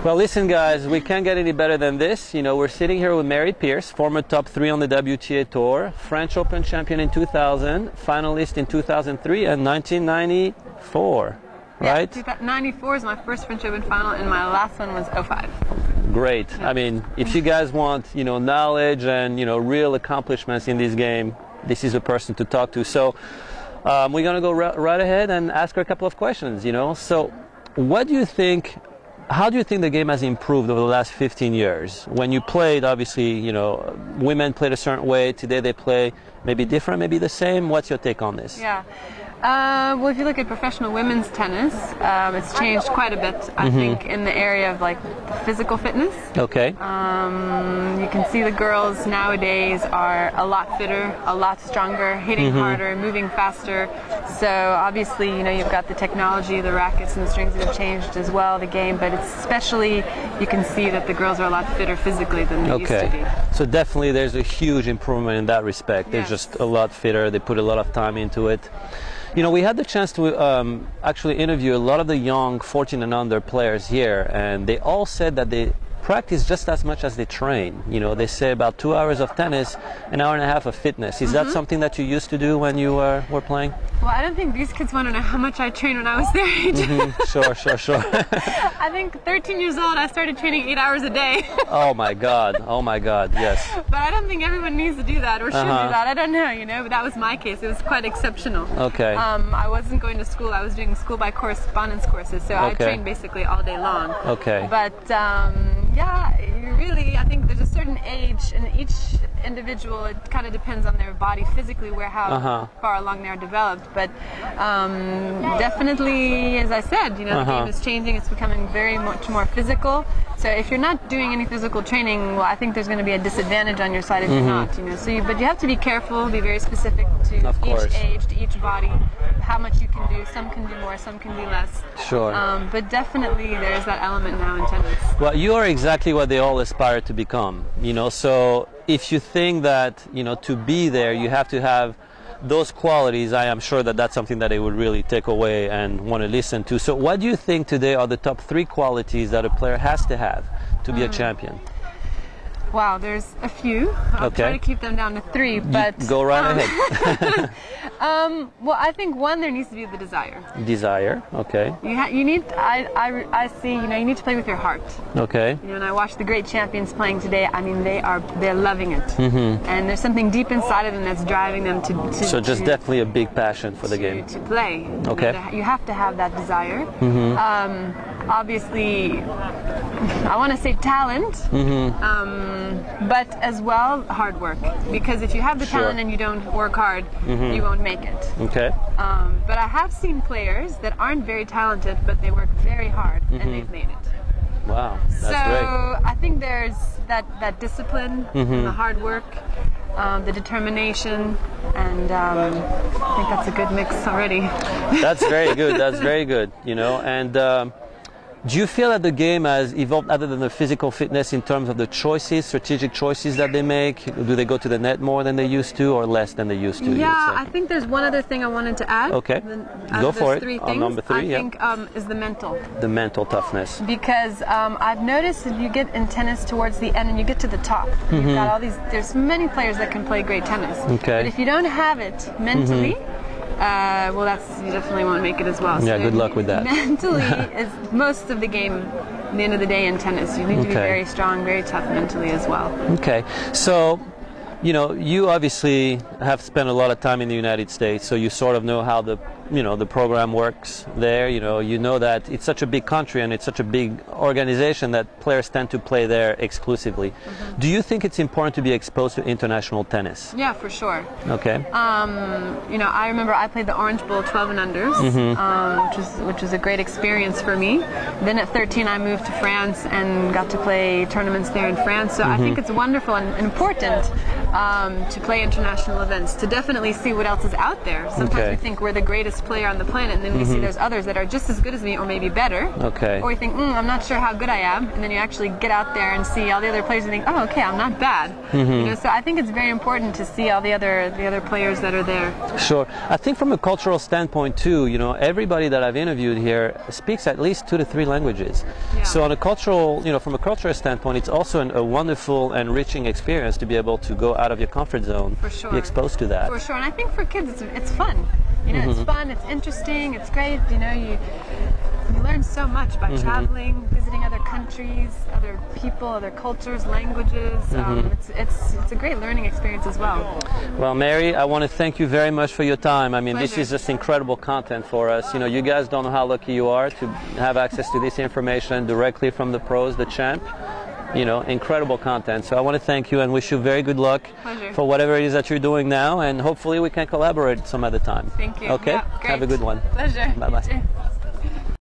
Well, listen, guys, we can't get any better than this. You know, we're sitting here with Mary Pierce, former top 3 on the WTA Tour, French Open champion in 2000, finalist in 2003 and 1994, right? Yeah, 94 is my first French Open final, and my last one was 05. Great. I mean, if you guys want, you know, knowledge and, you know, real accomplishments in this game, this is a person to talk to. So we're going to go right ahead and ask her a couple of questions, you know. So what do you think, how do you think the game has improved over the last 15 years? When you played, obviously, you know, women played a certain way. Today they play maybe different, maybe the same. What's your take on this? Yeah. Well, if you look at professional women's tennis, it's changed quite a bit, I think, in the area of like physical fitness. Okay. You can see the girls nowadays are a lot fitter, a lot stronger, hitting harder, moving faster. So obviously, you know, you've got the technology, the rackets and the strings that have changed as well, the game, but it's especially, you can see that the girls are a lot fitter physically than they used to be. So definitely there's a huge improvement in that respect. They're just a lot fitter. They put a lot of time into it. You know, we had the chance to actually interview a lot of the young 14 and under players here, and they all said that they practice just as much as they train. You know, they say about 2 hours of tennis, an hour and a half of fitness. Is that something that you used to do when you were playing? Well, I don't think these kids want to know how much I trained when I was their age. Sure. I think 13 years old, I started training 8 hours a day. Oh my God, yes. But I don't think everyone needs to do that or should do that. I don't know, you know, but that was my case. It was quite exceptional. Okay. I wasn't going to school. I was doing school by correspondence courses, so I trained basically all day long. Okay. But yeah, you really, I think there's a certain age, and each individual, it kind of depends on their body physically, how far along they're developed. But definitely, as I said, you know, the game is changing. It's becoming very much more physical. So if you're not doing any physical training, well, I think there's going to be a disadvantage on your side if you're not. You know, so but you have to be careful, be very specific to each age, to each body, how much you can do. Some can do more, some can do less. Sure. But definitely, there's that element now in tennis. Well, you are exactly what they all aspire to become. You know, so if you think that, you know, to be there, you have to have those qualities, I am sure that that's something that they would really take away and want to listen to. So what do you think today are the top 3 qualities that a player has to have to be a champion? Wow, there's a few. I'll try to keep them down to 3, but go right ahead. well, I think one, there needs to be the desire. Desire, okay. You need. I see. You know, you need to play with your heart. Okay. You know, and I watch the great champions playing today. I mean, they're loving it, and there's something deep inside of them that's driving them to so just definitely a big passion for the game. To play. Okay. You have to have that desire. Obviously, I want to say talent. But as well, hard work. Because if you have the talent and you don't work hard, you won't make it. Okay. But I have seen players that aren't very talented, but they work very hard and they've made it. Wow, that's great. So I think there's that discipline, and the hard work, the determination, and I think that's a good mix already. That's very good. That's very good. You know, and. Do you feel that the game has evolved other than the physical fitness in terms of the choices, strategic choices that they make? Do they go to the net more than they used to or less than they used to? Yeah, I think there's one other thing I wanted to add. Okay, go for it. 3 things, On number 3, I think is the mental. The mental toughness. Because I've noticed that you get in tennis towards the end and you get to the top. You've got all these, there's many players that can play great tennis. Okay. But if you don't have it mentally, well, you definitely won't make it as well. Yeah, so good luck with that. Mentally is most of the game. At the end of the day in tennis, you need to be very strong, very tough mentally as well. Okay, so you know, you obviously have spent a lot of time in the United States, so you sort of know how the program works there. You know that it's such a big country and it's such a big organization that players tend to play there exclusively. Do you think it's important to be exposed to international tennis? Yeah, for sure. Okay. You know, I remember I played the Orange Bowl 12 and unders, which was a great experience for me. Then at 13, I moved to France and got to play tournaments there in France. So I think it's wonderful and important to play international events, to definitely see what else is out there. Sometimes we think we're the greatest player on the planet, and then we see there's others that are just as good as me or maybe better. Okay. Or we think, I'm not sure how good I am, and then you actually get out there and see all the other players and think, oh, okay, I'm not bad. You know, so I think it's very important to see all the other players that are there. Sure. I think from a cultural standpoint too, you know, everybody that I've interviewed here speaks at least 2 to 3 languages. Yeah. So on a cultural, you know, from a cultural standpoint, it's also a wonderful, enriching experience to be able to go out of your comfort zone, For sure. be exposed to that. For sure, and I think for kids it's fun. You know, it's fun, it's interesting, it's great. You know, you learn so much by traveling, visiting other countries, other people, other cultures, languages. It's a great learning experience as well. Well, Mary, I want to thank you very much for your time. I mean, Pleasure. this is just incredible content for us. You know, you guys don't know how lucky you are to have access to this information directly from the pros, the champ. You know, incredible content. So I want to thank you and wish you very good luck Pleasure. for whatever it is that you're doing now, and hopefully we can collaborate some other time. Thank you. Okay? Yeah, great. Have a good one. Pleasure. Bye-bye. You too.